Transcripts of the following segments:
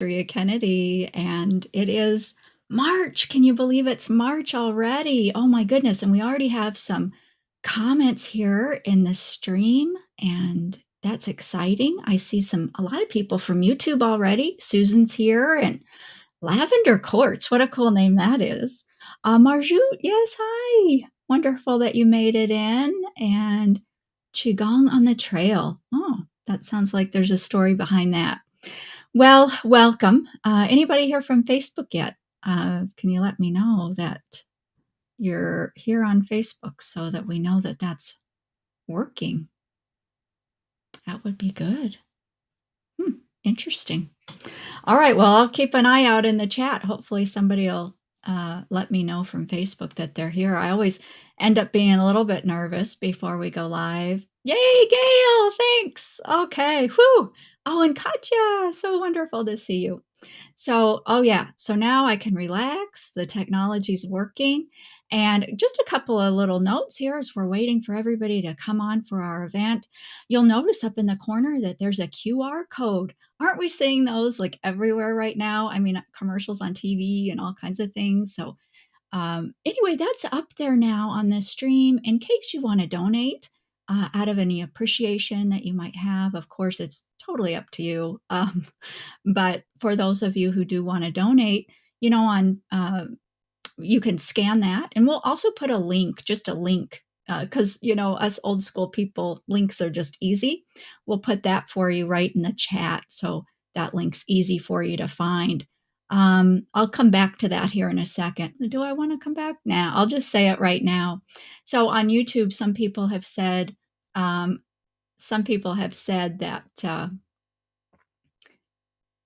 Andrea Kennedy, and it is March. Can you believe it's March already? Oh my goodness. And we already have some comments here in the stream, and that's exciting. I see a lot of people from YouTube already. Susan's here, and Lavender Quartz. What a cool name that is. Marjut, yes, hi. Wonderful that you made it in. And Qigong on the trail. Oh, that sounds like there's a story behind that. Well, welcome. Anybody here from Facebook yet? Can you let me know that you're here on Facebook so that we know that that's working? That would be good. Interesting. All right. Well, I'll keep an eye out in the chat. Hopefully, somebody will let me know from Facebook that they're here. I always end up being a little bit nervous before we go live. Yay, Gail! Thanks. Okay. Whew. Oh, and Katya, so wonderful to see you. So, oh yeah, so now I can relax. The technology's working. And just a couple of little notes here as we're waiting for everybody to come on for our event. You'll notice up in the corner that there's a QR code. Aren't we seeing those like everywhere right now? I mean, commercials on TV and all kinds of things. So, anyway, that's up there now on the stream in case you want to donate out of any appreciation that you might have. Of course, it's totally up to you. But for those of you who do want to donate, on you can scan that, and we'll also put a link, just a link, because us old school people, links are just easy. We'll put that for you right in the chat, so that link's easy for you to find. I'll come back to that here in a second. Do I want to come back? Nah, I'll just say it right now. So on YouTube, some people have said that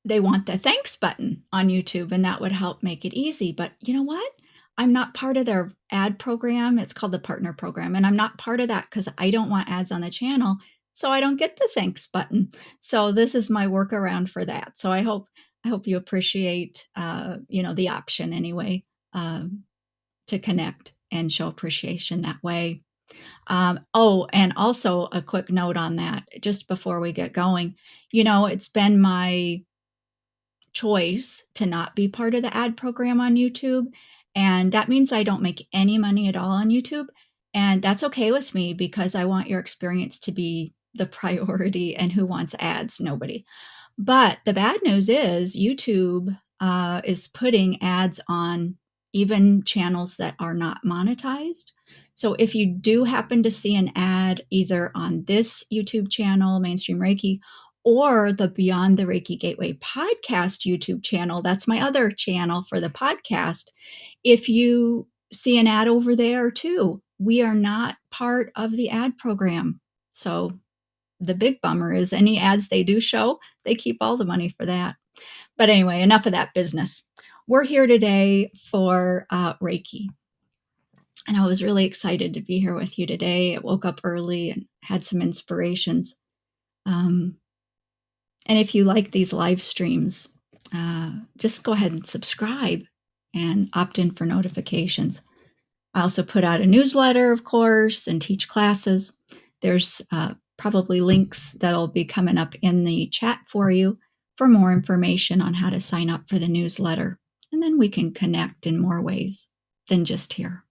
they want the thanks button on YouTube, and that would help make it easy. But you know what? I'm not part of their ad program. It's called the partner program. And I'm not part of that because I don't want ads on the channel. So I don't get the thanks button. So this is my workaround for that. So I hope you appreciate the option anyway, to connect and show appreciation that way. And also a quick note on that, just before we get going. It's been my choice to not be part of the ad program on YouTube. And that means I don't make any money at all on YouTube. And that's okay with me because I want your experience to be the priority. And who wants ads? Nobody. But the bad news is YouTube is putting ads on even channels that are not monetized. So if you do happen to see an ad either on this YouTube channel, Mainstream Reiki, or the Beyond the Reiki Gateway podcast YouTube channel, that's my other channel for the podcast. If you see an ad over there too, we are not part of the ad program. So the big bummer is any ads they do show, they keep all the money for that. But anyway, enough of that business. We're here today for Reiki. And I was really excited to be here with you today. I woke up early and had some inspirations. And if you like these live streams, just go ahead and subscribe and opt in for notifications. I also put out a newsletter, of course, and teach classes. There's probably links that'll be coming up in the chat for you for more information on how to sign up for the newsletter. And then we can connect in more ways than just here.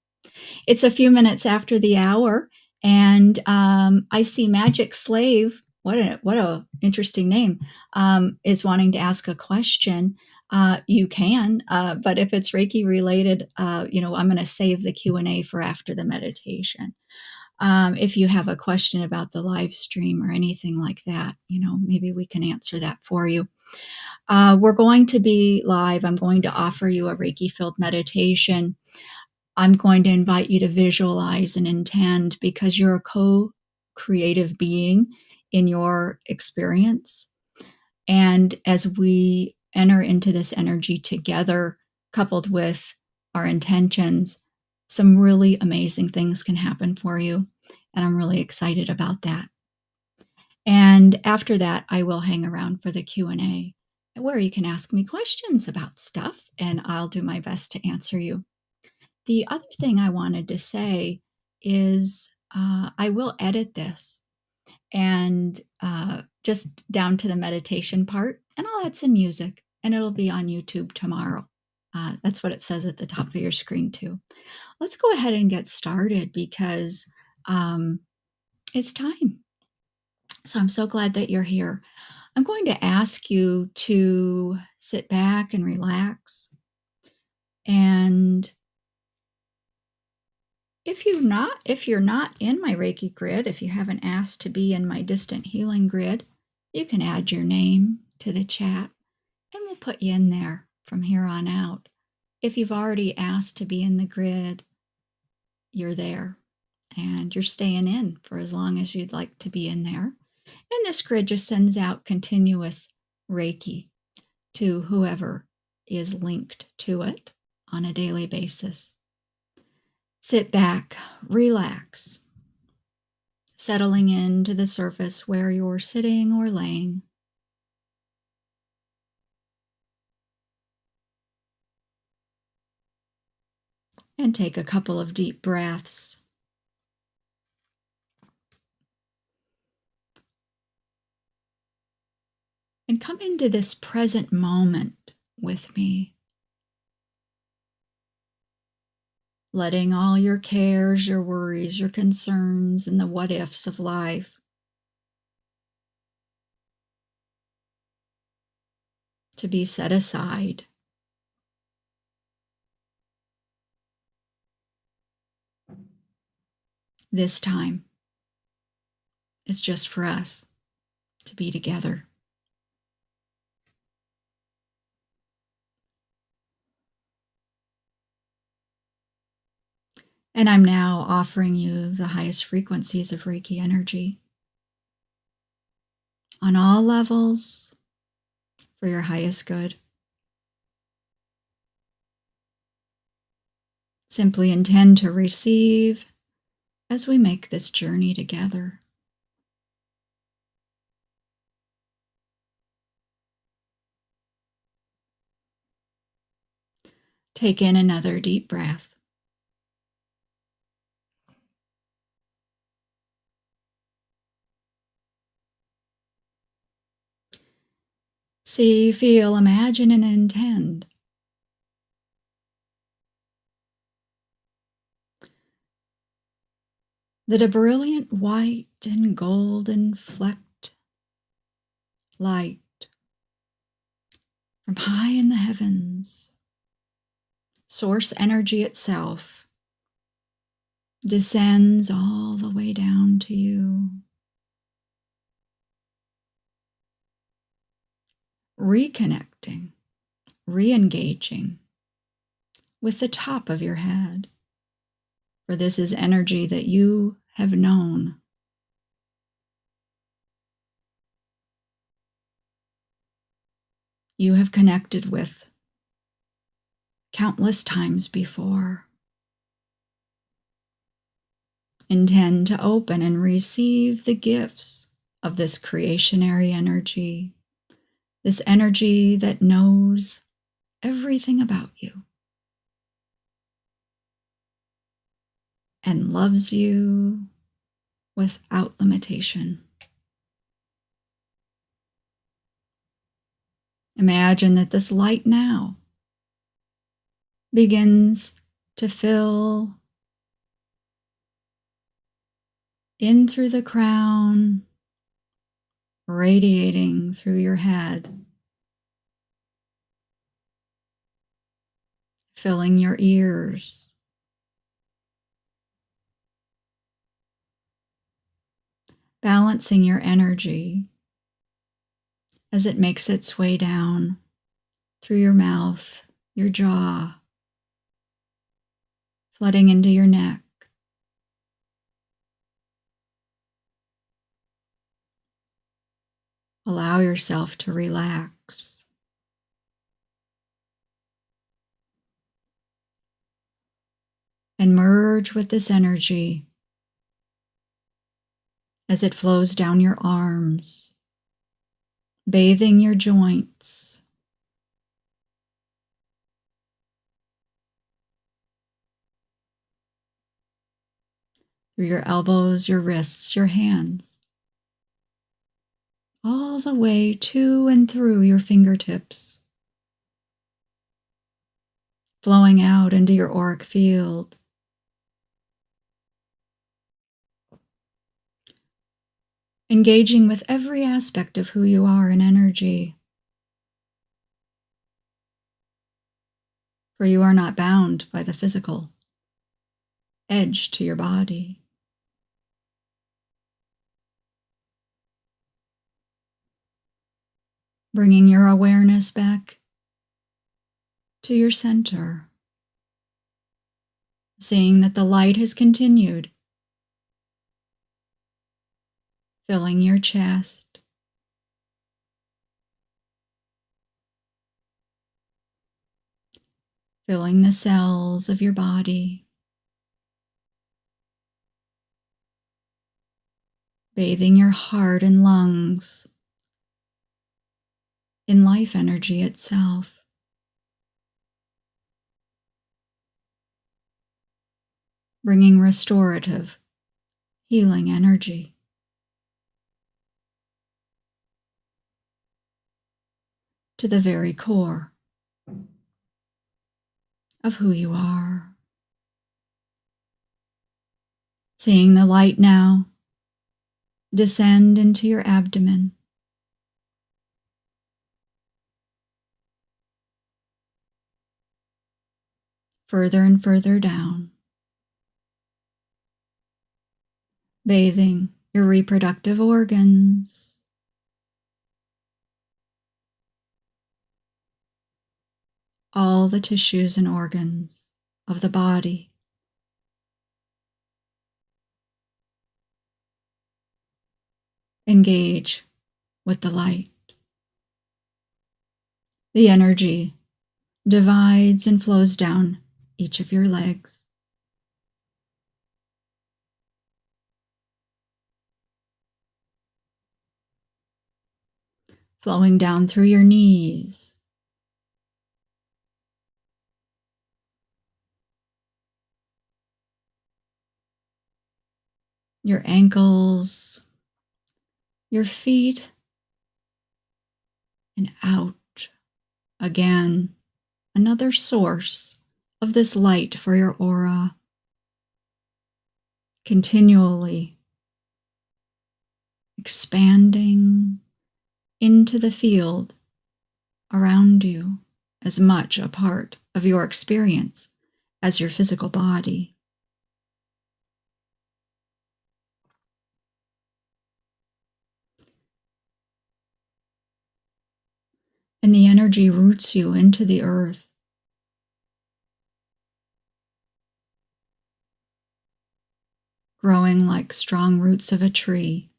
It's a few minutes after the hour, and I see Magic Slave. What a interesting name. Is wanting to ask a question. You can, but if it's Reiki related, I'm going to save the Q&A for after the meditation. If you have a question about the live stream or anything like that, maybe we can answer that for you. We're going to be live. I'm going to offer you a Reiki-filled meditation. I'm going to invite you to visualize and intend because you're a co-creative being in your experience. And as we enter into this energy together, coupled with our intentions, some really amazing things can happen for you. And I'm really excited about that. And after that, I will hang around for the Q&A where you can ask me questions about stuff, and I'll do my best to answer you. The other thing I wanted to say is I will edit this and just down to the meditation part, and I'll add some music. and it'll be on YouTube tomorrow. That's what it says at the top of your screen, too. Let's go ahead and get started because um, it's time. So I'm so glad that you're here. I'm going to ask you to sit back and relax. And if you're not in my Reiki grid, if you haven't asked to be in my distant healing grid, you can add your name to the chat and we'll put you in there from here on out. If you've already asked to be in the grid, you're there and you're staying in for as long as you'd like to be in there. And this grid just sends out continuous Reiki to whoever is linked to it on a daily basis. Sit back, relax, settling into the surface where you're sitting or laying. And take a couple of deep breaths. And come into this present moment with me. Letting all your cares, your worries, your concerns, and the what ifs of life to be set aside. This time is just for us to be together. And I'm now offering you the highest frequencies of Reiki energy on all levels for your highest good. Simply intend to receive as we make this journey together. Take in another deep breath. See, feel, imagine, and intend that a brilliant white and golden flecked light from high in the heavens, source energy itself, descends all the way down to you, reconnecting, re-engaging with the top of your head. For this is energy that you have known. You have connected with countless times before. Intend to open and receive the gifts of this creationary energy, this energy that knows everything about you and loves you without limitation. Imagine that this light now begins to fill in through the crown, radiating through your head, filling your ears, balancing your energy as it makes its way down through your mouth, your jaw, flooding into your neck. Allow yourself to relax. And merge with this energy as it flows down your arms, bathing your joints, through your elbows, your wrists, your hands, all the way to and through your fingertips, flowing out into your auric field. Engaging with every aspect of who you are in energy, for you are not bound by the physical edge to your body. Bringing your awareness back to your center, seeing that the light has continued, filling your chest, filling the cells of your body, bathing your heart and lungs in life energy itself. Bringing restorative, healing energy to the very core of who you are. Seeing the light now descend into your abdomen, further and further down, bathing your reproductive organs, all the tissues and organs of the body. Engage with the light. The energy divides and flows down each of your legs, flowing down through your knees, your ankles, your feet, and out again. Another source of this light for your aura, continually expanding into the field around you, as much a part of your experience as your physical body. And the energy roots you into the earth, growing like strong roots of a tree.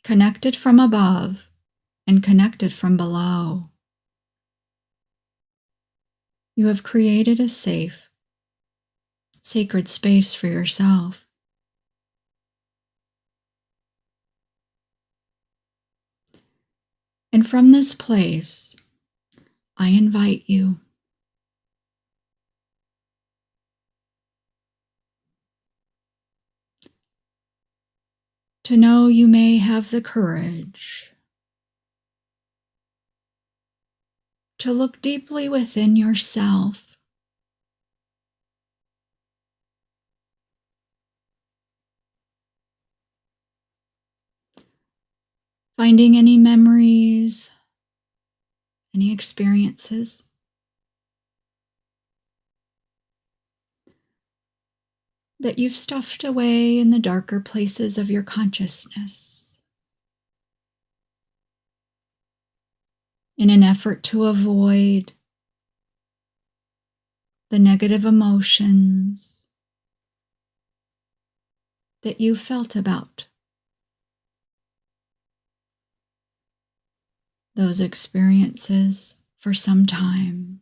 Connected from above and connected from below. You have created a safe, sacred space for yourself. And from this place, I invite you to know you may have the courage to look deeply within yourself, finding any memories, any experiences that you've stuffed away in the darker places of your consciousness in an effort to avoid the negative emotions that you felt about those experiences for some time.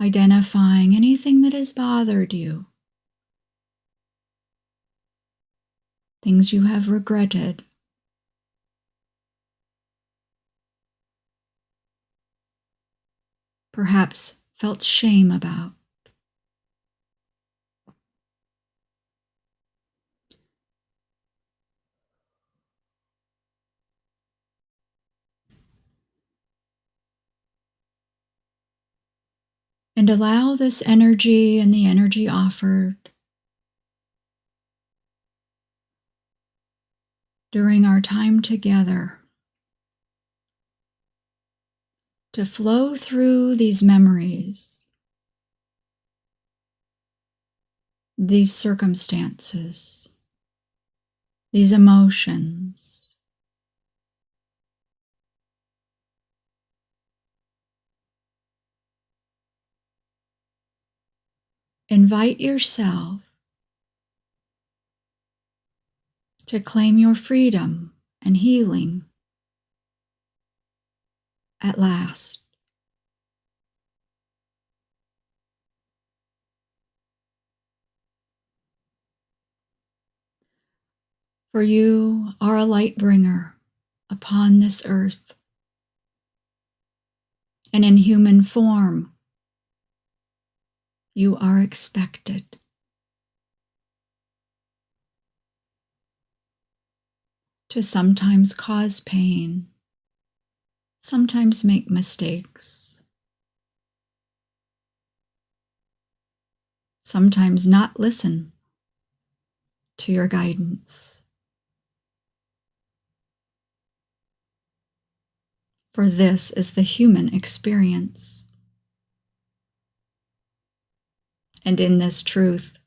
Identifying anything that has bothered you, things you have regretted, perhaps felt shame about. And allow this energy and the energy offered during our time together to flow through these memories, these circumstances, these emotions. Invite yourself to claim your freedom and healing at last. For you are a light bringer upon this earth, and in human form, you are expected to sometimes cause pain, sometimes make mistakes, sometimes not listen to your guidance. For this is the human experience. And in this truth,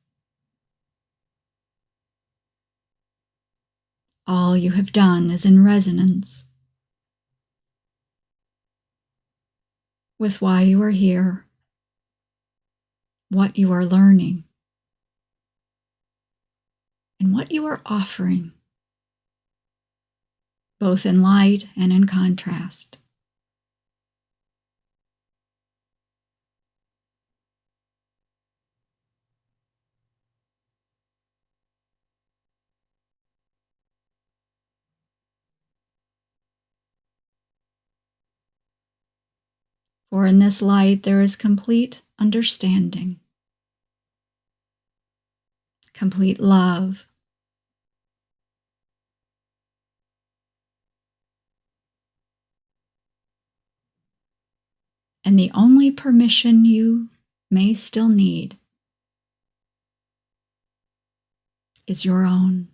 all you have done is in resonance with why you are here, what you are learning, and what you are offering, both in light and in contrast. For in this light there is complete understanding, complete love, and the only permission you may still need is your own.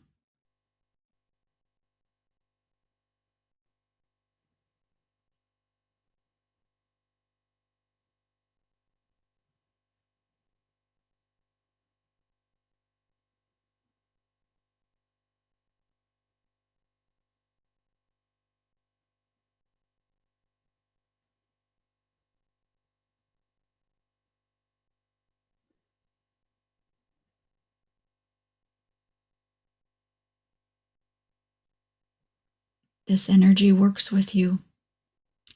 This energy works with you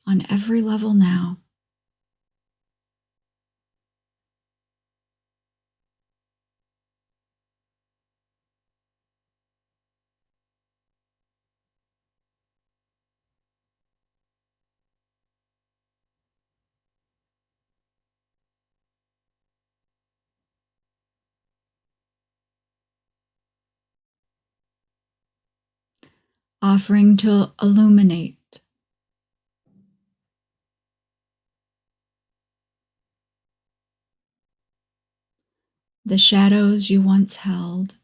on every level now. Offering to illuminate the shadows you once held,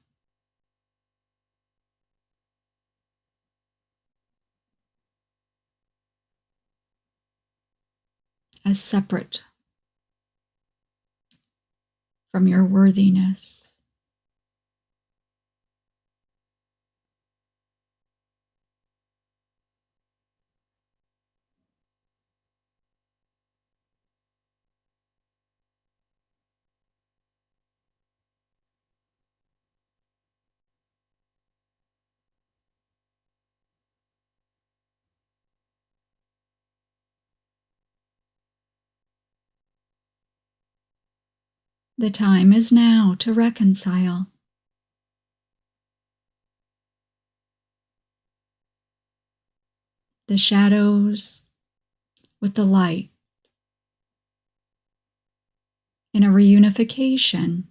as separate from your worthiness. The time is now to reconcile. The shadows with the light, in a reunification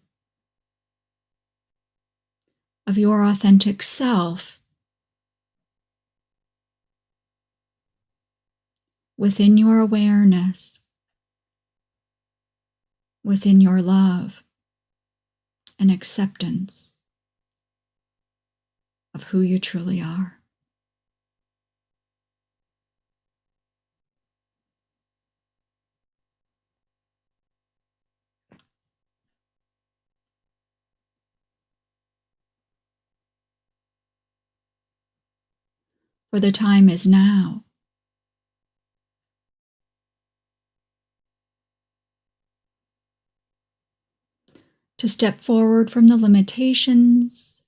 of your authentic self within your awareness, within your love and acceptance of who you truly are. For the time is now to step forward from the limitations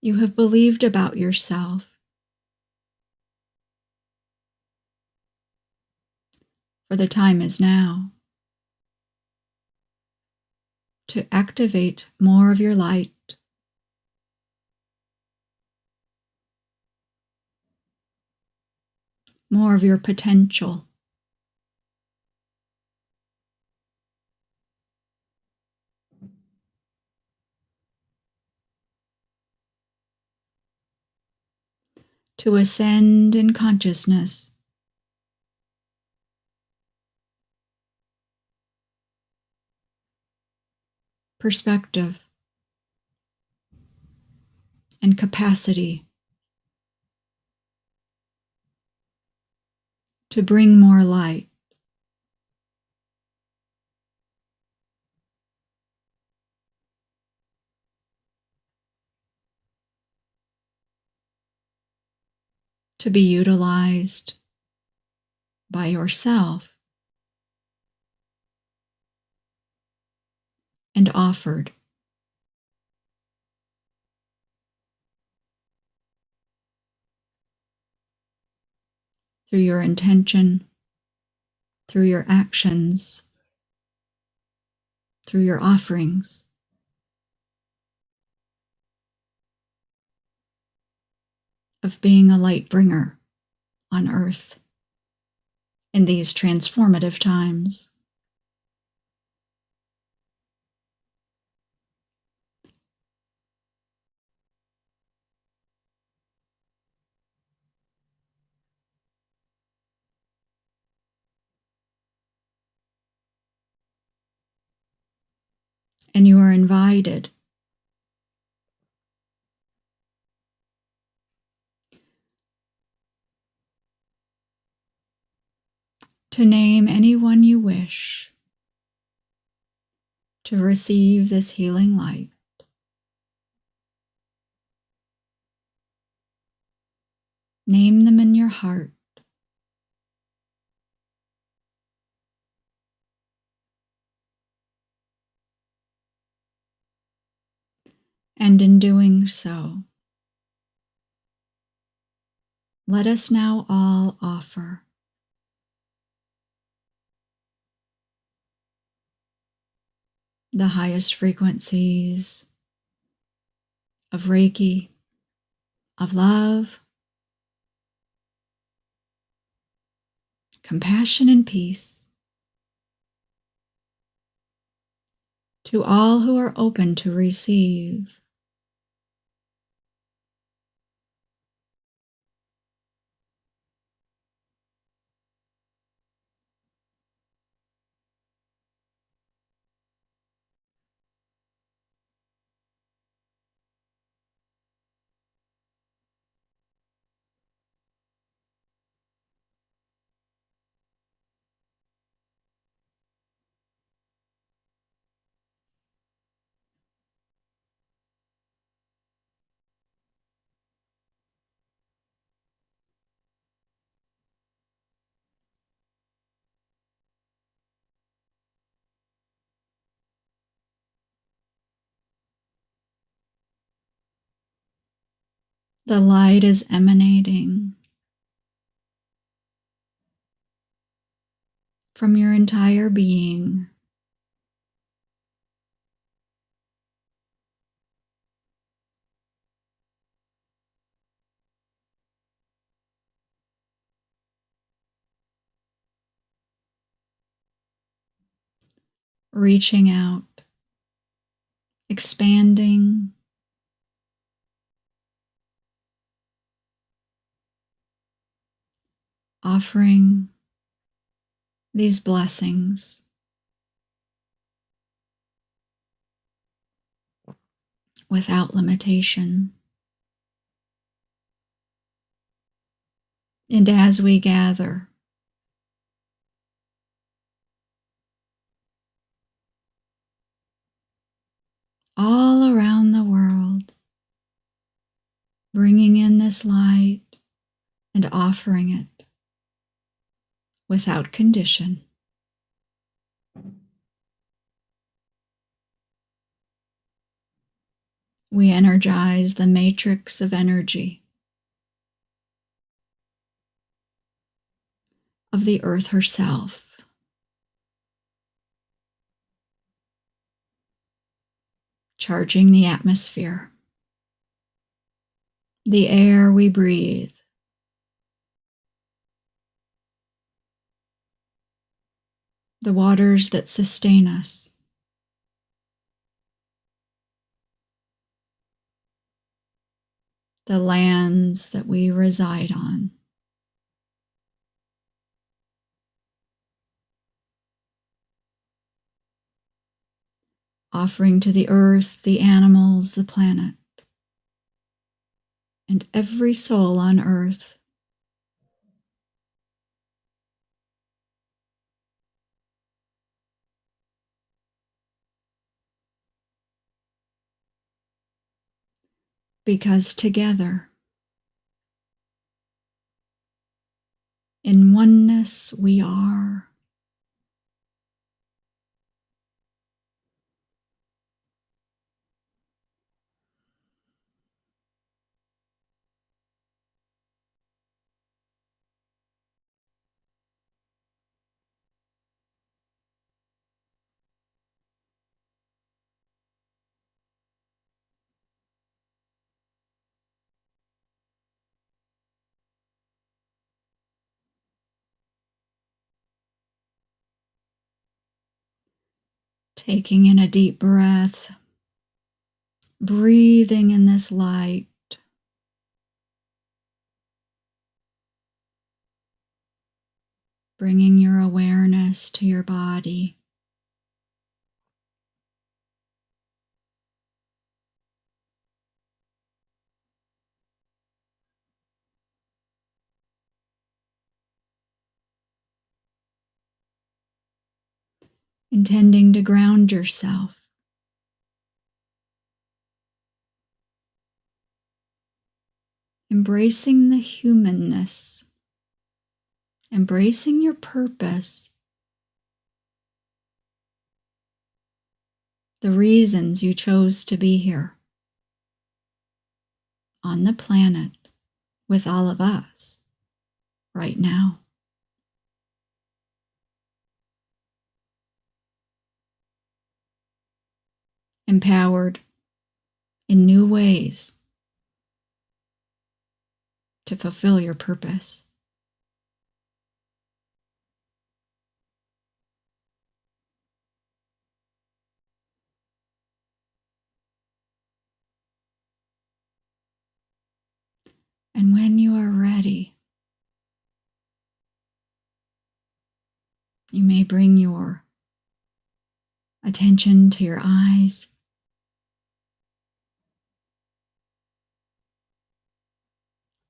you have believed about yourself. For the time is now to activate more of your light, more of your potential, to ascend in consciousness, perspective, and capacity to bring more light, to be utilized by yourself and offered through your intention, through your actions, through your offerings of being a light bringer on earth in these transformative times. And you are invited to name anyone you wish to receive this healing light. Name them in your heart. And in doing so, let us now all offer the highest frequencies of Reiki, of love, compassion, and peace to all who are open to receive. The light is emanating from your entire being, reaching out, expanding, offering these blessings without limitation. And as we gather, all around the world, bringing in this light and offering it without condition. We energize the matrix of energy of the earth herself, charging the atmosphere, the air we breathe, the waters that sustain us, the lands that we reside on. Offering to the earth, the animals, the planet, and every soul on earth. Because together, in oneness, we are. Taking in a deep breath, breathing in this light, bringing your awareness to your body. Intending to ground yourself. Embracing the humanness, embracing your purpose, the reasons you chose to be here on the planet with all of us right now. Empowered in new ways to fulfill your purpose. And when you are ready, you may bring your attention to your eyes.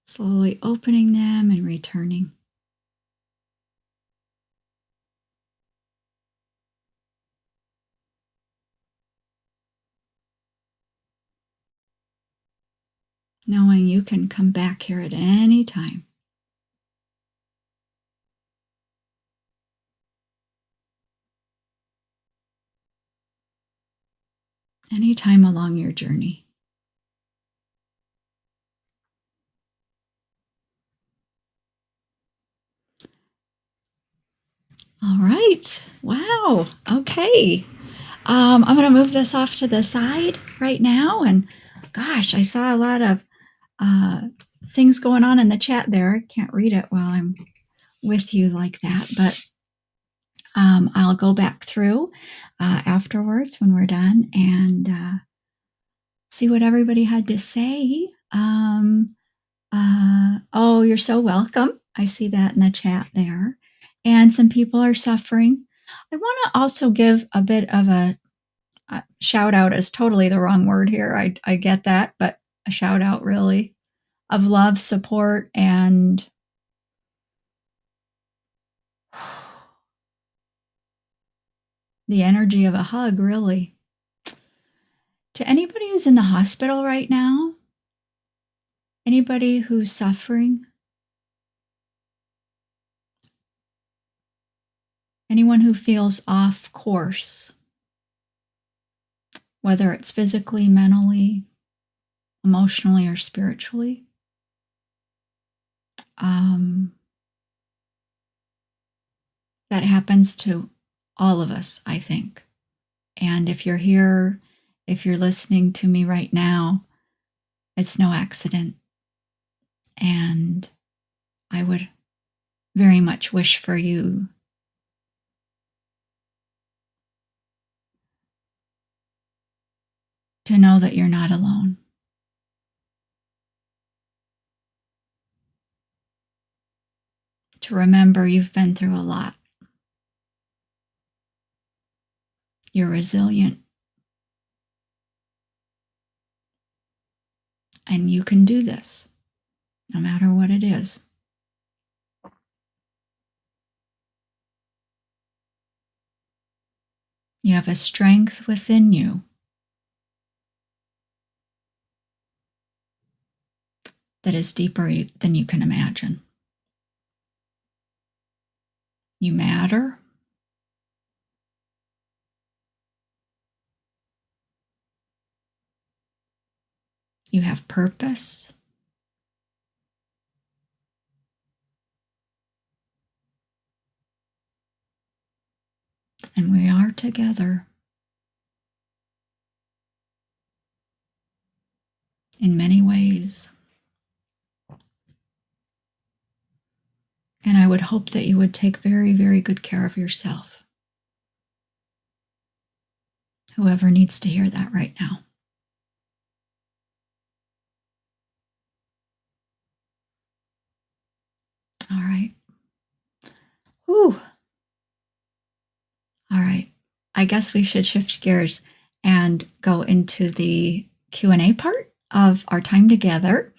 Slowly opening them and returning. Knowing you can come back here at any time. Anytime along your journey. All right. Wow. Okay. I'm going to move this off to the side right now. And gosh, I saw a lot of things going on in the chat there. I can't read it while I'm with you like that. But I'll go back through afterwards when we're done and see what everybody had to say. Oh, you're so welcome. I see that in the chat there. And some people are suffering. I want to also give a bit of a shout out is totally the wrong word here. I get that, but a shout out really of love, support, and the energy of a hug, really. To anybody who's in the hospital right now, anybody who's suffering, anyone who feels off course, whether it's physically, mentally, emotionally, or spiritually, um, that happens to all of us, I think. And if you're here, if you're listening to me right now, it's no accident. And I would very much wish for you to know that you're not alone. To remember you've been through a lot. You're resilient. And you can do this, no matter what it is. You have a strength within you that is deeper than you can imagine. You matter. You have purpose. And we are together in many ways. And I would hope that you would take very, very good care of yourself. Whoever needs to hear that right now. All right. Whew. All right. I guess we should shift gears and go into the Q&A part of our time together.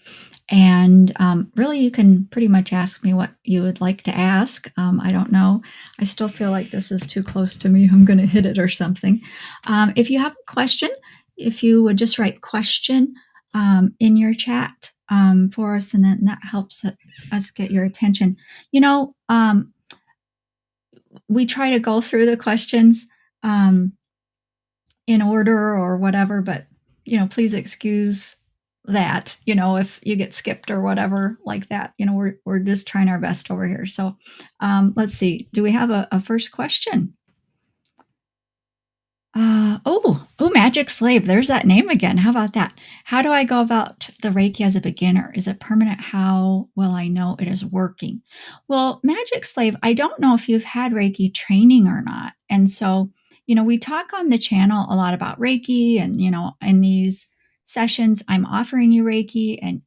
And really, you can pretty much ask me what you would like to ask. I don't know. I still feel like this is too close to me. I'm going to hit it or something. If you have a question, if you would just write question in your chat for us, and then that helps us get your attention. We try to go through the questions in order or whatever, but please excuse that, if you get skipped or whatever like that. We're just trying our best over here. So let's see. Do we have a first question? Magic Slave. There's that name again. How about that? How do I go about the Reiki as a beginner? Is it permanent? How will I know it is working? Well, Magic Slave, I don't know if you've had Reiki training or not. And so, we talk on the channel a lot about Reiki and, in these sessions, I'm offering you Reiki. And,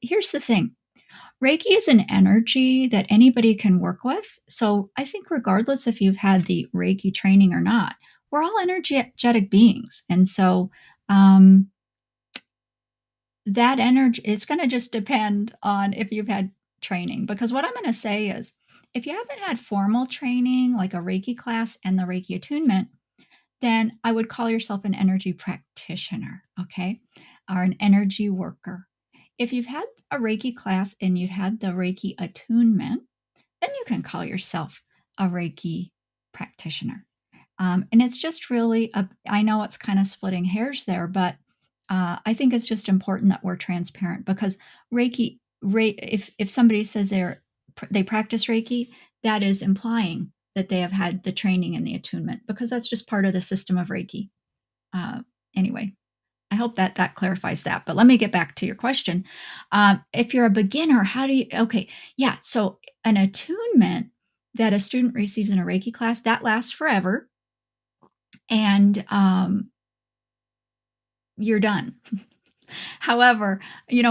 here's the thing. Reiki is an energy that anybody can work with. So I think regardless if you've had the Reiki training or not, we're all energetic beings. And so that energy, it's going to just depend on if you've had training. Because what I'm going to say is, if you haven't had formal training, like a Reiki class and the Reiki attunement, then I would call yourself an energy practitioner, okay? Or an energy worker. If you've had a Reiki class and you've had the Reiki attunement, then you can call yourself a Reiki practitioner. And it's just really, I know it's kind of splitting hairs there, but I think it's just important that we're transparent, because Reiki, if somebody says they practice Reiki, that is implying that they have had the training and the attunement, because that's just part of the system of Reiki. Anyway, I hope that clarifies that. But let me get back to your question. If you're a beginner, how do you? Okay, yeah. So an attunement that a student receives in a Reiki class, that lasts forever, and you're done. However,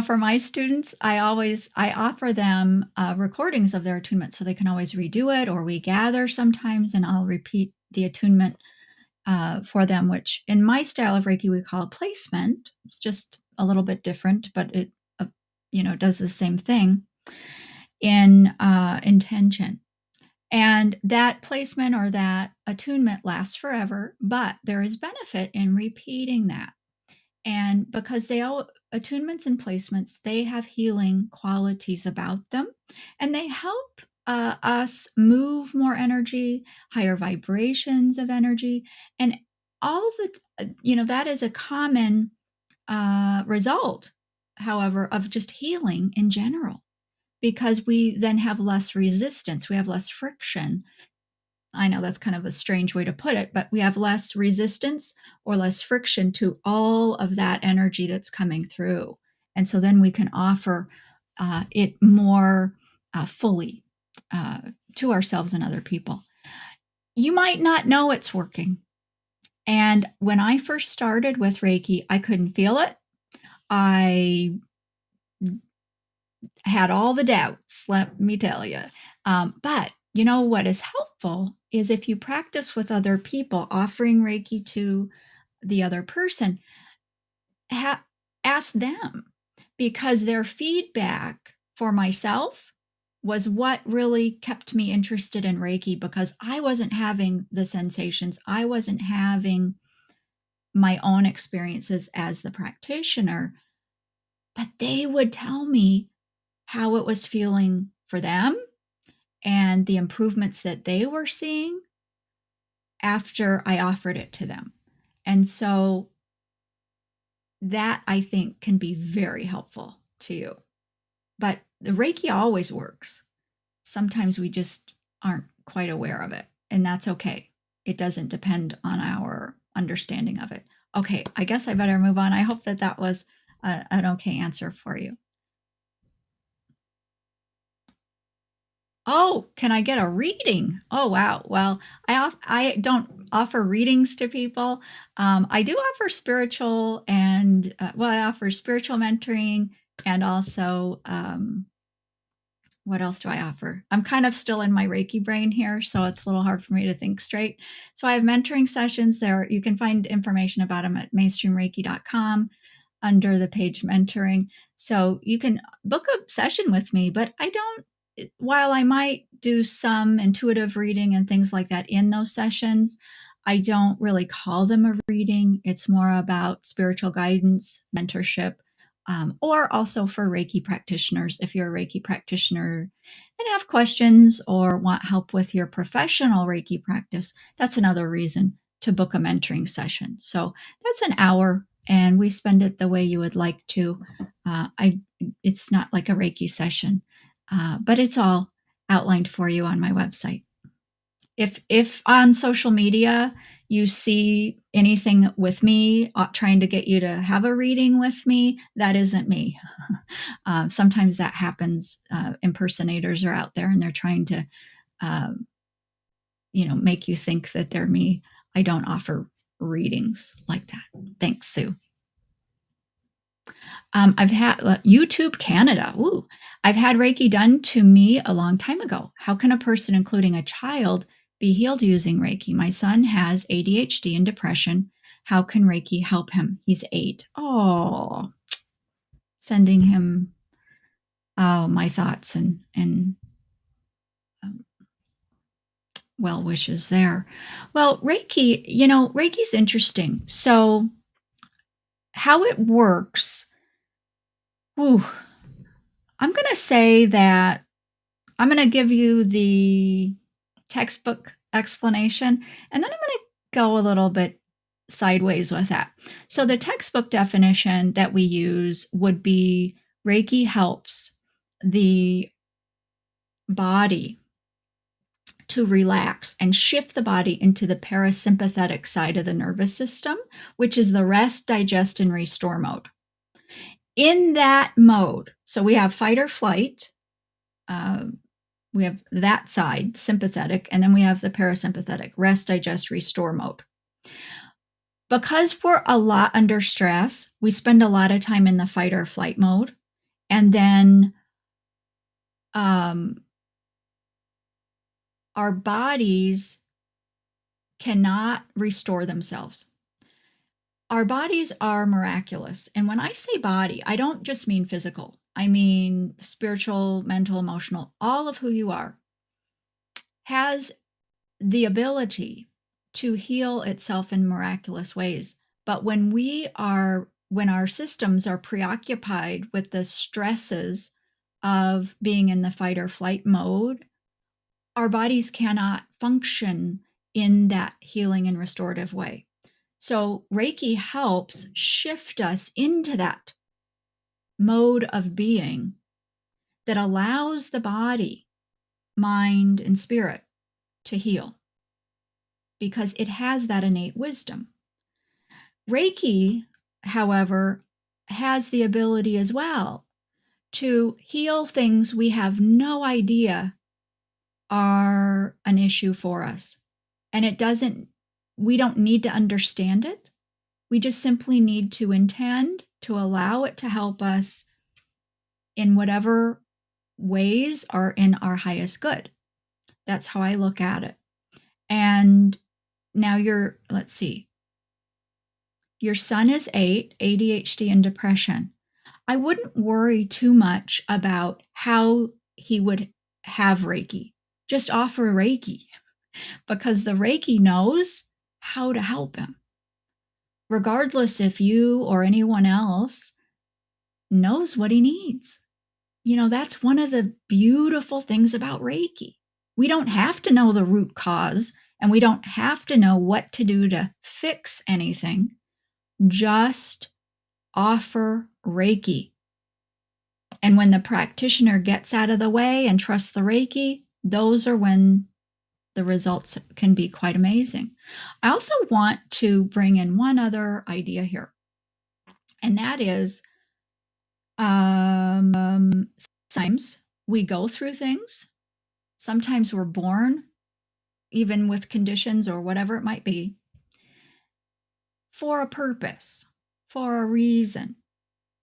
for my students, I offer them recordings of their attunement so they can always redo it, or we gather sometimes and I'll repeat the attunement for them, which in my style of Reiki we call a placement. It's just a little bit different, but it does the same thing in intention. And that placement or that attunement lasts forever, but there is benefit in repeating that. And because attunements and placements, they have healing qualities about them, and they help us move more energy, higher vibrations of energy, and all that is a common result, however, of just healing in general, because we then have less resistance, we have less friction. I know that's kind of a strange way to put it, but we have less resistance or less friction to all of that energy that's coming through. And so then we can offer it more fully to ourselves and other people. You might not know it's working. And when I first started with Reiki, I couldn't feel it. I had all the doubts, let me tell you. But what is helpful is if you practice with other people, offering Reiki to the other person, ask them, because their feedback for myself was what really kept me interested in Reiki, because I wasn't having the sensations. I wasn't having my own experiences as the practitioner, but they would tell me how it was feeling for them and the improvements that they were seeing after I offered it to them. And so that, I think, can be very helpful to you. But the Reiki always works. Sometimes we just aren't quite aware of it, and that's okay. It doesn't depend on our understanding of it. Okay, I guess I better move on. I hope that was an okay answer for you. Oh, can I get a reading? Oh, wow. Well, I don't offer readings to people. I do offer spiritual and I offer spiritual mentoring, and also what else do I offer? I'm kind of still in my Reiki brain here, so it's a little hard for me to think straight. So I have mentoring sessions there. You can find information about them at mainstreamreiki.com under the page mentoring. So you can book a session with me, but while I might do some intuitive reading and things like that in those sessions, I don't really call them a reading. It's more about spiritual guidance, mentorship, or also for Reiki practitioners. If you're a Reiki practitioner and have questions or want help with your professional Reiki practice, that's another reason to book a mentoring session. So that's an hour, and we spend it the way you would like to. It's not like a Reiki session, but it's all outlined for you on my website. If on social media you see anything with me trying to get you to have a reading with me, that isn't me. Sometimes that happens. Impersonators are out there and they're trying to, make you think that they're me. I don't offer readings like that. Thanks, Sue. I've had YouTube Canada. Ooh, I've had Reiki done to me a long time ago. How can a person, including a child, be healed using Reiki? My son has ADHD and depression. How can Reiki help him? He's 8. Oh, sending him my thoughts and um, well wishes there. Well, Reiki's interesting. So how it works, whew, I'm going to say that I'm going to give you the textbook explanation, and then I'm going to go a little bit sideways with that. So, the textbook definition that we use would be Reiki helps the body to relax and shift the body into the parasympathetic side of the nervous system, which is the rest, digest, and restore mode. In that mode, so we have fight or flight, uh, We have that side, sympathetic, and then we have the parasympathetic, rest, digest, restore mode. Because we're a lot under stress, we spend a lot of time in the fight or flight mode. And then our bodies cannot restore themselves. Our bodies are miraculous. And when I say body, I don't just mean physical. I mean spiritual, mental, emotional, all of who you are has the ability to heal itself in miraculous ways. But when our systems are preoccupied with the stresses of being in the fight or flight mode, our bodies cannot function in that healing and restorative way. So Reiki helps shift us into that mode of being that allows the body, mind, and spirit to heal because it has that innate wisdom. Reiki, however, has the ability as well to heal things we have no idea are an issue for us. And we don't need to understand it. We just simply need to intend to allow it to help us in whatever ways are in our highest good. That's how I look at it. And now let's see, your son is 8, ADHD and depression. I wouldn't worry too much about how he would have Reiki. Just offer Reiki because the Reiki knows how to help him. Regardless if you or anyone else knows what he needs. That's one of the beautiful things about Reiki. We don't have to know the root cause, and we don't have to know what to do to fix anything. Just offer Reiki. And when the practitioner gets out of the way and trusts the Reiki, those are when the results can be quite amazing. I also want to bring in one other idea here, and that is sometimes we go through things. Sometimes we're born, even with conditions or whatever it might be, for a purpose, for a reason.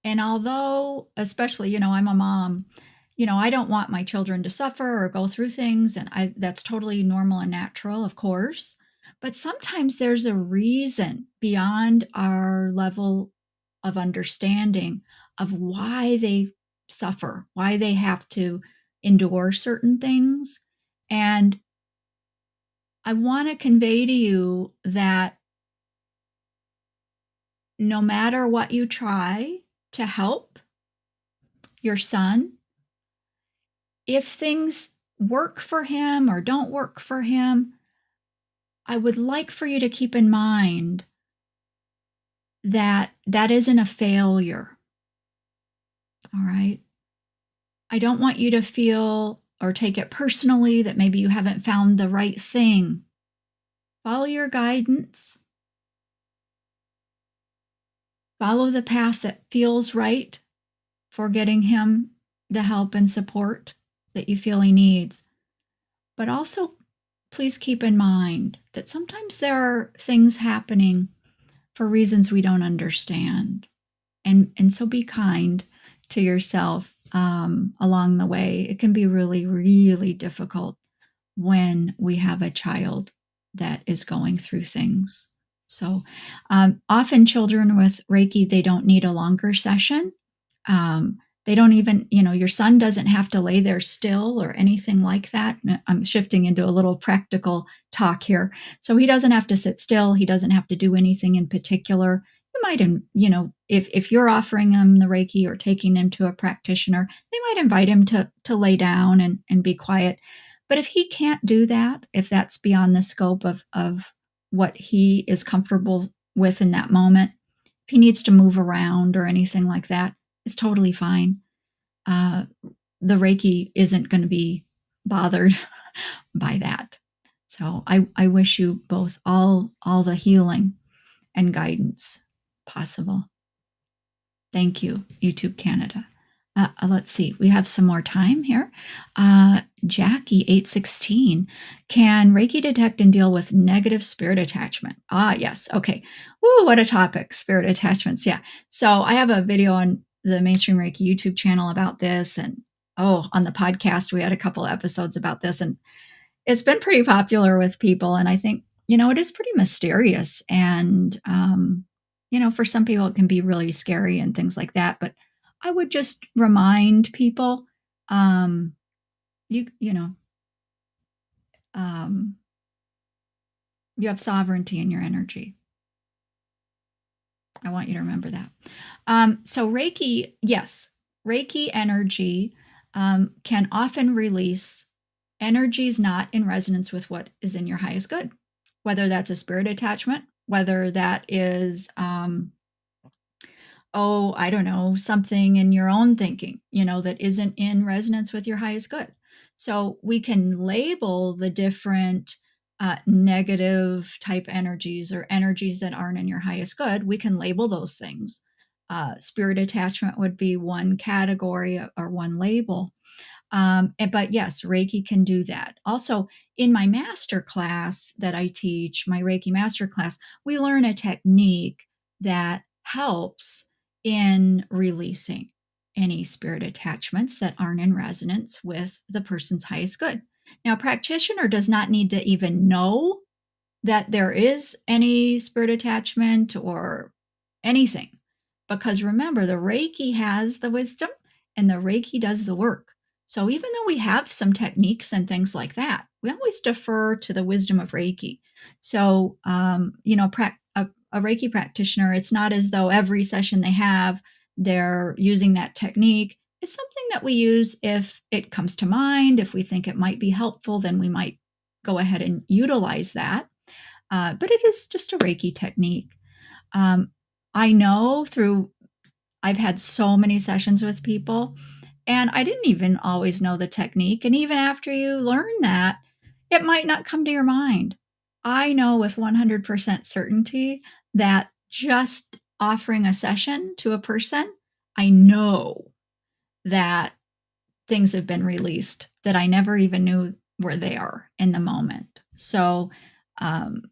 And although, especially, I'm a mom, I don't want my children to suffer or go through things. And that's totally normal and natural, of course. But sometimes there's a reason beyond our level of understanding of why they suffer, why they have to endure certain things. And I want to convey to you that no matter what you try to help your son, if things work for him or don't work for him, I would like for you to keep in mind that that isn't a failure. All right. I don't want you to feel or take it personally that maybe you haven't found the right thing. Follow your guidance. Follow the path that feels right for getting him the help and support that you feel he needs. But also, please keep in mind that sometimes there are things happening for reasons we don't understand. And so be kind to yourself along the way. It can be really, really difficult when we have a child that is going through things. So often children with Reiki, they don't need a longer session. They don't even, your son doesn't have to lay there still or anything like that. I'm shifting into a little practical talk here. So he doesn't have to sit still. He doesn't have to do anything in particular. You might, if you're offering him the Reiki or taking him to a practitioner, they might invite him to lay down and be quiet. But if he can't do that, if that's beyond the scope of what he is comfortable with in that moment, if he needs to move around or anything like that, it's totally fine. The Reiki isn't going to be bothered by that. So I wish you both all the healing and guidance possible. Thank you, YouTube Canada. Let's see. We have some more time here. Jackie, 816. Can Reiki detect and deal with negative spirit attachment? Ah, yes. Okay. Ooh, what a topic. Spirit attachments. Yeah. So I have a video on the Mainstream Reiki YouTube channel about this. And oh, on the podcast, we had a couple episodes about this. And it's been pretty popular with people, and I think, it is pretty mysterious, and, for some people, it can be really scary and things like that, but I would just remind people, um, you know, um, you have sovereignty in your energy. I want you to remember that. So Reiki, yes, Reiki energy, can often release energies not in resonance with what is in your highest good, whether that's a spirit attachment, whether that is, oh, I don't know, something in your own thinking, that isn't in resonance with your highest good. So we can label the different negative type energies or energies that aren't in your highest good. We can label those things. Spirit attachment would be one category or one label. But yes, Reiki can do that. Also, in my master class that I teach, my Reiki master class, we learn a technique that helps in releasing any spirit attachments that aren't in resonance with the person's highest good. Now, a practitioner does not need to even know that there is any spirit attachment or anything. Because remember, the Reiki has the wisdom and the Reiki does the work. So even though we have some techniques and things like that, we always defer to the wisdom of Reiki. So, a Reiki practitioner, it's not as though every session they have, they're using that technique. It's something that we use if it comes to mind. If we think it might be helpful, then we might go ahead and utilize that. But it is just a Reiki technique. Um, I know I've had so many sessions with people, and I didn't even always know the technique. And even after you learn that, it might not come to your mind. I know with 100% certainty that just offering a session to a person, I know that things have been released that I never even knew were there in the moment. So, um,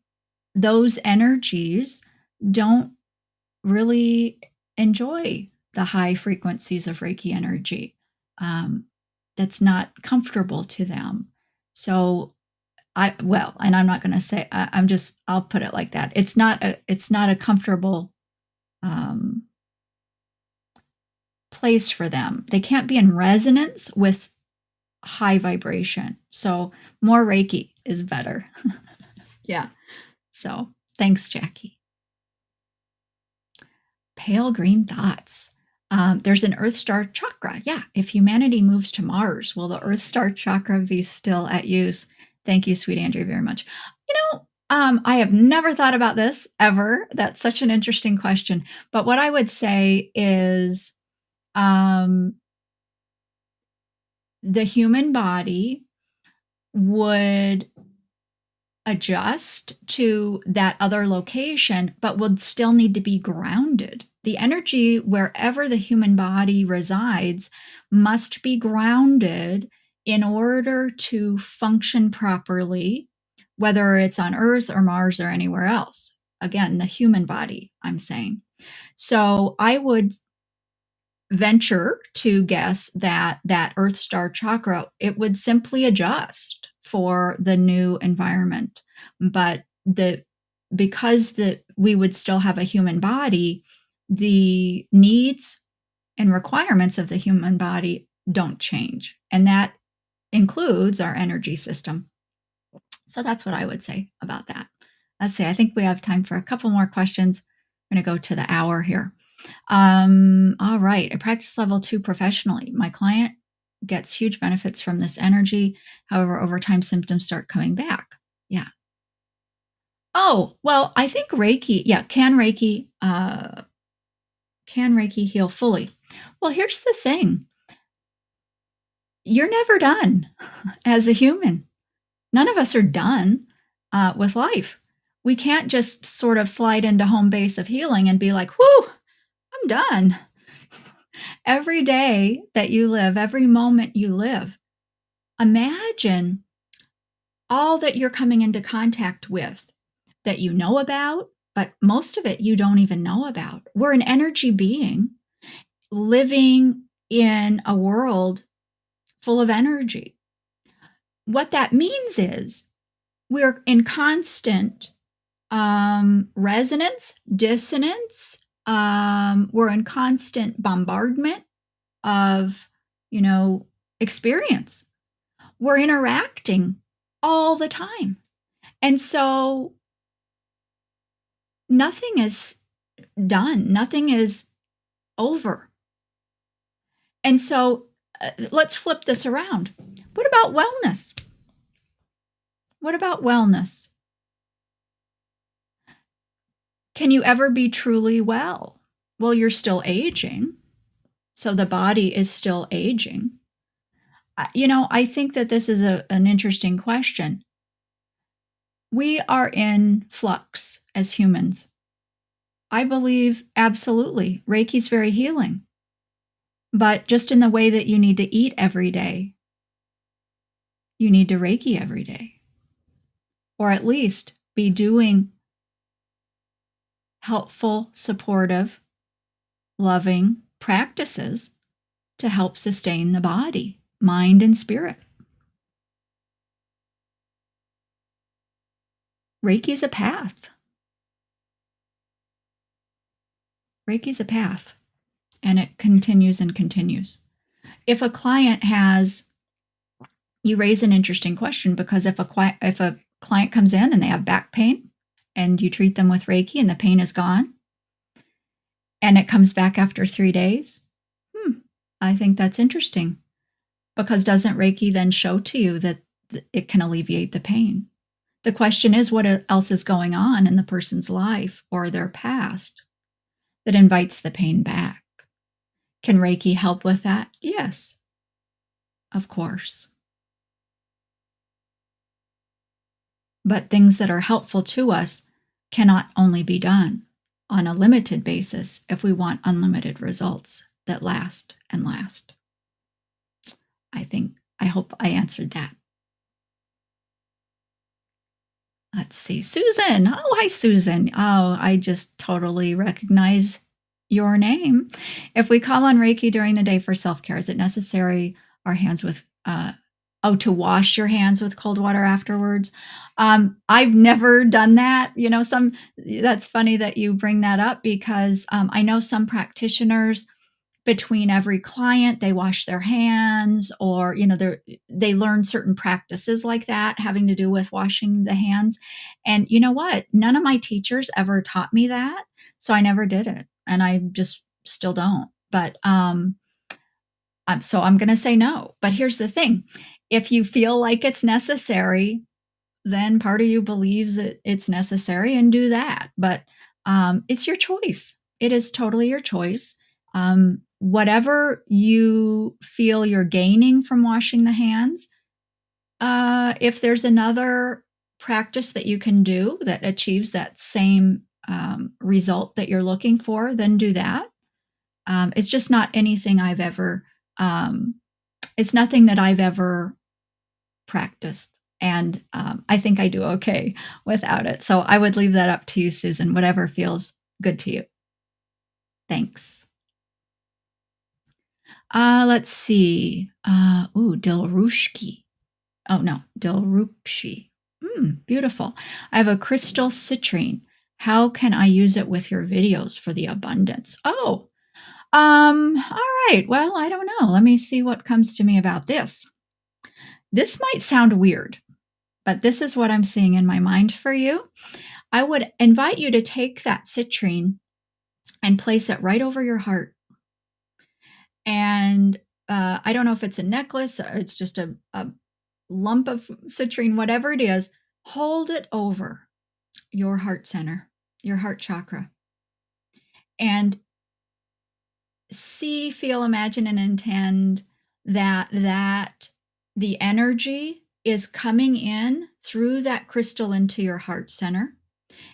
those energies don't really enjoy the high frequencies of Reiki energy. Um, that's not comfortable to them. So and I'm not going to say, I'll put it like that. It's not a comfortable, um, place for them. They can't be in resonance with high vibration. So more Reiki is better. Yeah. So thanks, Jackie. Pale green dots. There's an Earth Star chakra. Yeah, if humanity moves to Mars, will the Earth Star chakra be still at use? Thank you, sweet Andrea, very much. I have never thought about this ever. That's such an interesting question. But what I would say is, um, the human body would adjust to that other location, but would still need to be grounded. The energy wherever the human body resides must be grounded in order to function properly, whether it's on Earth or Mars or anywhere else. Again, the human body, I'm saying. So I would venture to guess that that Earth Star chakra, it would simply adjust for the new environment. But because we would still have a human body, the needs and requirements of the human body don't change. And that includes our energy system. So that's what I would say about that. Let's see, I think we have time for a couple more questions. I'm going to go to the hour here. All right. I practice level 2 professionally. My client gets huge benefits from this energy. However, over time, symptoms start coming back. Yeah. Oh, well, I think Reiki, yeah, can Reiki heal fully? Well, here's the thing. You're never done as a human. None of us are done with life. We can't just sort of slide into home base of healing and be like, whoo, I'm done. every day that you live, every moment you live, imagine all that you're coming into contact with that you know about, but most of it you don't even know about. We're an energy being living in a world full of energy. What that means is we're in constant resonance, dissonance. We're in constant bombardment of, you know, experience. We're interacting all the time. And so nothing is done, nothing is over. And so let's flip this around. What about wellness? What about wellness? Can you ever be truly well? Well, you're still aging. So the body is still aging. I think that this is an interesting question. We are in flux as humans. I believe absolutely Reiki's very healing, but just in the way that you need to eat every day, you need to Reiki every day, or at least be doing helpful, supportive, loving practices to help sustain the body, mind, and spirit. Reiki is a path. Reiki is a path, and it continues and continues. If a client you raise an interesting question, because if a client comes in and they have back pain and you treat them with Reiki and the pain is gone and it comes back after 3 days, I think that's interesting, because doesn't Reiki then show to you that it can alleviate the pain? The question is, what else is going on in the person's life or their past that invites the pain back? Can Reiki help with that? Yes, of course. But things that are helpful to us cannot only be done on a limited basis if we want unlimited results that last and last. I hope I answered that. Let's see. Susan. Oh, hi, Susan. Oh, I just totally recognize your name. If we call on Reiki during the day for self-care, is it necessary our hands with, to wash your hands with cold water afterwards? I've never done that. That's funny that you bring that up, because I know some practitioners, between every client, they wash their hands, or they learn certain practices like that having to do with washing the hands. And you know what? None of my teachers ever taught me that, so I never did it, and I just still don't. But so I'm going to say no. But here's the thing: if you feel like it's necessary, then part of you believes that it's necessary, and do that. But it's your choice. It is totally your choice. Whatever you feel you're gaining from washing the hands, if there's another practice that you can do that achieves that same result that you're looking for, then do that. It's just not anything I've ever, it's nothing that I've ever practiced. And I think I do okay without it. So I would leave that up to you, Susan, whatever feels good to you. Thanks. Let's see. Dilrushki. Oh, no, Dilrukshi. Beautiful. I have a crystal citrine. How can I use it with your videos for the abundance? Oh, all right. Well, I don't know. Let me see what comes to me about this. This might sound weird, but this is what I'm seeing in my mind for you. I would invite you to take that citrine and place it right over your heart. And I don't know if it's a necklace or it's just a lump of citrine, whatever it is, hold it over your heart center, your heart chakra. And see, feel, imagine, and intend that the energy is coming in through that crystal into your heart center,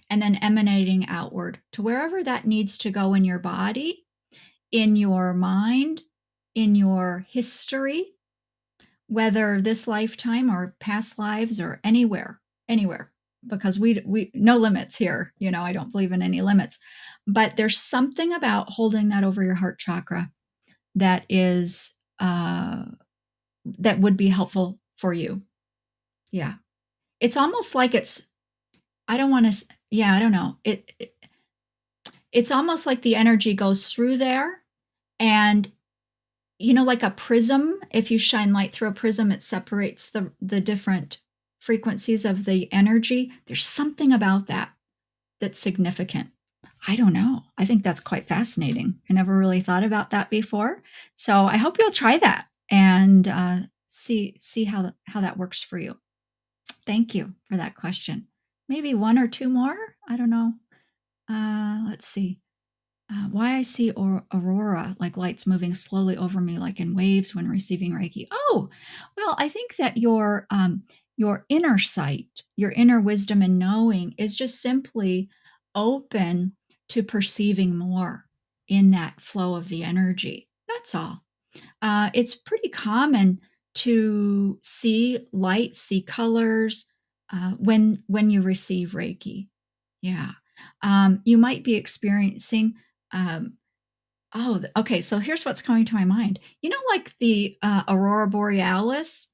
and then emanating outward to wherever that needs to go in your body. in your mind, in your history, whether this lifetime or past lives or anywhere, because we no limits here. I don't believe in any limits. But there's something about holding that over your heart chakra that is that would be helpful for you. Yeah. It's almost like I don't want to yeah, I don't know. It's almost like the energy goes through there, and like a prism, if you shine light through a prism, it separates the different frequencies of the energy. There's something about that that's significant. I don't know. I think that's quite fascinating. I never really thought about that before. So I hope you'll try that and see how that works for you. Thank you for that question. Maybe one or two more. I don't know. Let's see. Why I see aurora, like lights moving slowly over me, like in waves when receiving Reiki. Oh, well, I think that your inner sight, your inner wisdom and knowing is just simply open to perceiving more in that flow of the energy. That's all. It's pretty common to see lights, see colors when you receive Reiki. Yeah. You might be experiencing um, okay, so here's what's coming to my mind. Like the aurora borealis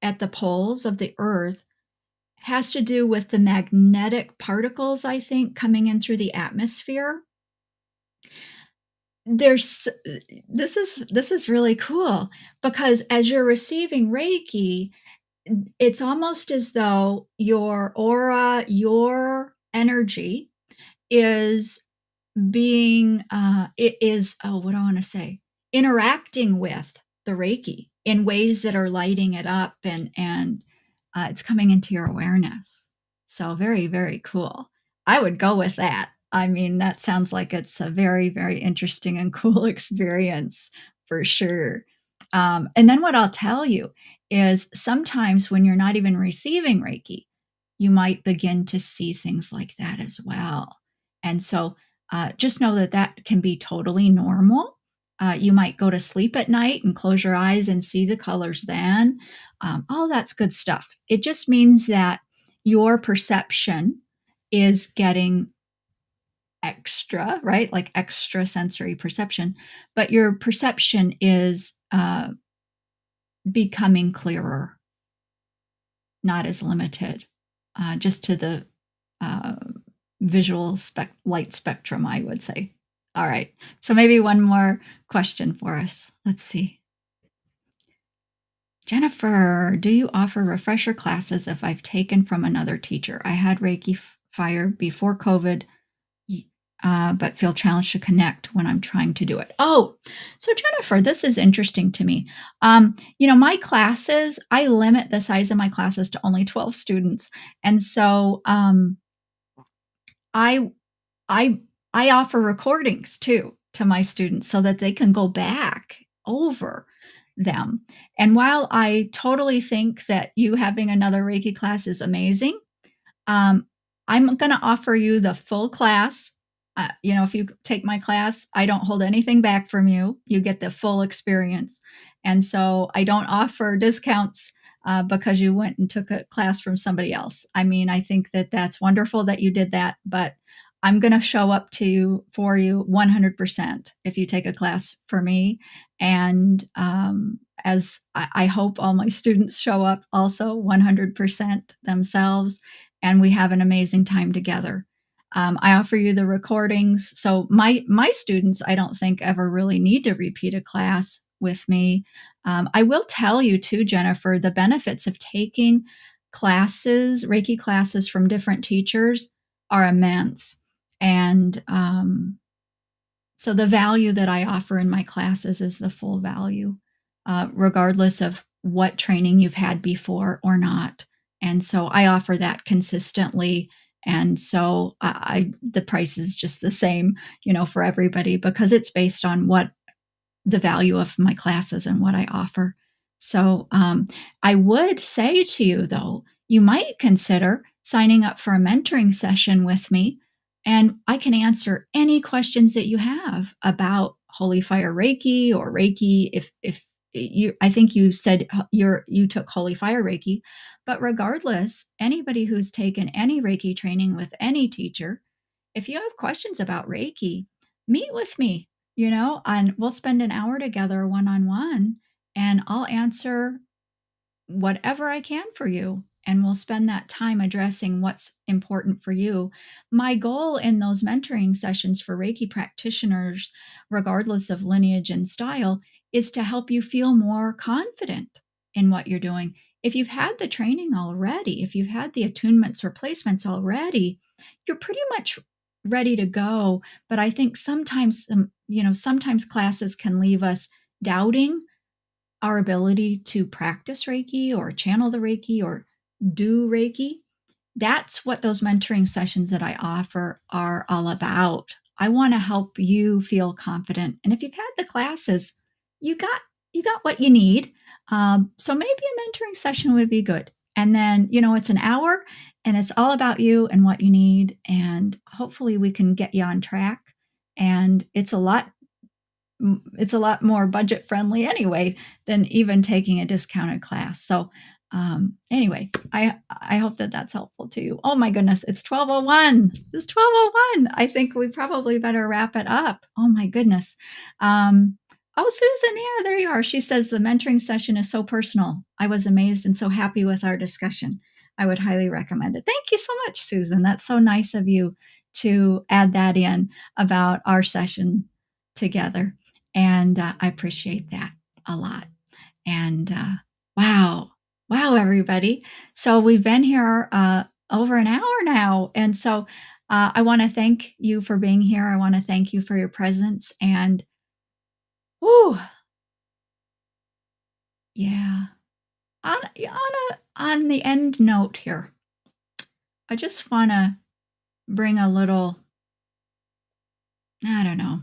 at the poles of the Earth has to do with the magnetic particles, I think, coming in through the atmosphere. There's this is really cool because as you're receiving Reiki, it's almost as though your aura, your energy is it is, oh, what do I want to say? Interacting with the Reiki in ways that are lighting it up, and it's coming into your awareness. So very, very cool. I would go with that. I mean, that sounds like it's a very, very interesting and cool experience for sure. And then what I'll tell you is sometimes when you're not even receiving Reiki, you might begin to see things like that as well. And so just know that that can be totally normal. You might go to sleep at night and close your eyes and see the colors then. All that's good stuff. It just means that your perception is getting extra, right? Like extra sensory perception, but your perception is becoming clearer, not as limited, just to the uh, visual light spectrum, I would say. All right. So maybe one more question for us. Let's see. Jennifer, do you offer refresher classes if I've taken from another teacher? I had Reiki Fire before COVID, but feel challenged to connect when I'm trying to do it. Oh, so Jennifer, this is interesting to me. My classes, I limit the size of my classes to only 12 students. And so I I I offer recordings too to my students so that they can go back over them. And while I totally think that you having another Reiki class is amazing, um, I'm going to offer you the full class. If you take my class, I don't hold anything back from you. You get the full experience. And so I don't offer discounts because you went and took a class from somebody else. I mean, I think that that's wonderful that you did that, but I'm going to show up to you for you 100% if you take a class for me. And as I hope all my students show up also 100% themselves, and we have an amazing time together. I offer you the recordings. So my students, I don't think ever really need to repeat a class with me. I will tell you too, Jennifer, the benefits of taking classes, Reiki classes from different teachers are immense. And so the value that I offer in my classes is the full value, regardless of what training you've had before or not. And so I offer that consistently. And so the price is just the same, for everybody because it's based on what the value of my classes and what I offer. So I would say to you, though, you might consider signing up for a mentoring session with me, and I can answer any questions that you have about Holy Fire Reiki or Reiki, if you, I think you said you took Holy Fire Reiki, but regardless, anybody who's taken any Reiki training with any teacher, if you have questions about Reiki, meet with me, and we'll spend an hour together one-on-one, and I'll answer whatever I can for you. And we'll spend that time addressing what's important for you. My goal in those mentoring sessions for Reiki practitioners, regardless of lineage and style, is to help you feel more confident in what you're doing. If you've had the training already, if you've had the attunements or placements already, you're pretty much ready to go. But I think sometimes, sometimes classes can leave us doubting our ability to practice Reiki or channel the Reiki or do Reiki. That's what those mentoring sessions that I offer are all about. I want to help you feel confident. And if you've had the classes, you got what you need. So maybe a mentoring session would be good. And then, it's an hour and it's all about you and what you need. And hopefully we can get you on track. And it's a lot more budget friendly anyway than even taking a discounted class. So anyway, I hope that that's helpful to you. Oh my goodness, it's 12:01. It's 12:01. I think we probably better wrap it up. Oh my goodness. Oh, Susan, yeah, there you are. She says the mentoring session is so personal. I was amazed and so happy with our discussion. I would highly recommend it. Thank you so much, Susan. That's so nice of you to add that in about our session together. And I appreciate that a lot. And wow, wow, everybody. So we've been here over an hour now. And so I want to thank you for being here. I want to thank you for your presence. And, whew, yeah, on the end note here, I just want to bring a little, I don't know,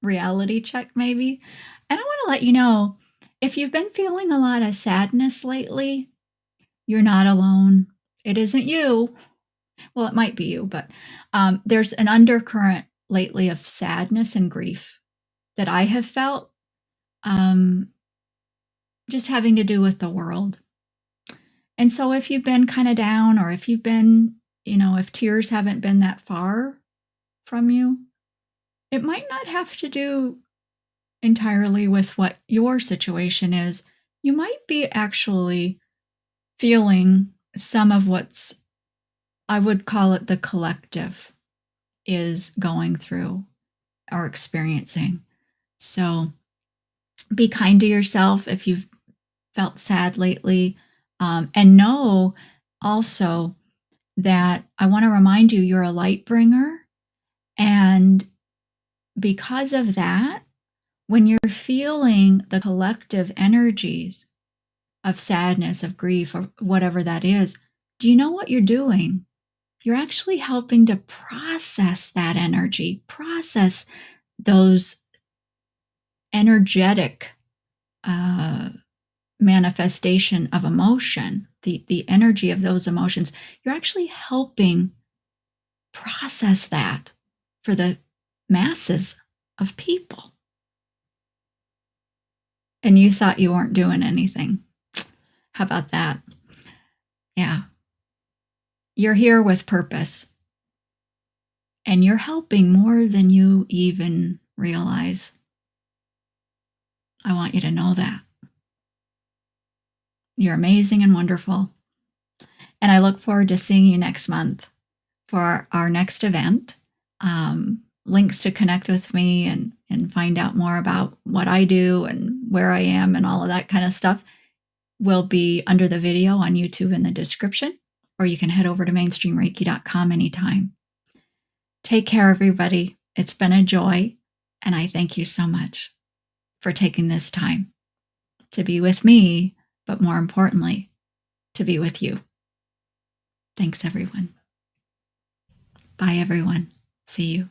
reality check maybe. And I want to let you know, if you've been feeling a lot of sadness lately, you're not alone. It isn't you. Well, it might be you, but there's an undercurrent lately of sadness and grief that I have felt, um, just having to do with the world. And so if you've been kind of down, or if you've been, if tears haven't been that far from you, it might not have to do entirely with what your situation is. You might be actually feeling some of what's, I would call it, the collective is going through or experiencing. So be kind to yourself if you've felt sad lately. And know also that I want to remind you, you're a light bringer. And because of that, when you're feeling the collective energies of sadness, of grief, or whatever that is, do you know what you're doing? You're actually helping to process that energy, process those energetic manifestation of emotion, the energy of those emotions. You're actually helping process that for the masses of people. And you thought you weren't doing anything. How about that? Yeah. You're here with purpose. And you're helping more than you even realize. I want you to know that. You're amazing and wonderful. And I look forward to seeing you next month for our next event. Links to connect with me and find out more about what I do and where I am and all of that kind of stuff will be under the video on YouTube in the description, or you can head over to mainstreamreiki.com anytime. Take care, everybody. It's been a joy, and I thank you so much for taking this time to be with me, but more importantly, to be with you. Thanks, everyone. Bye, everyone. See you.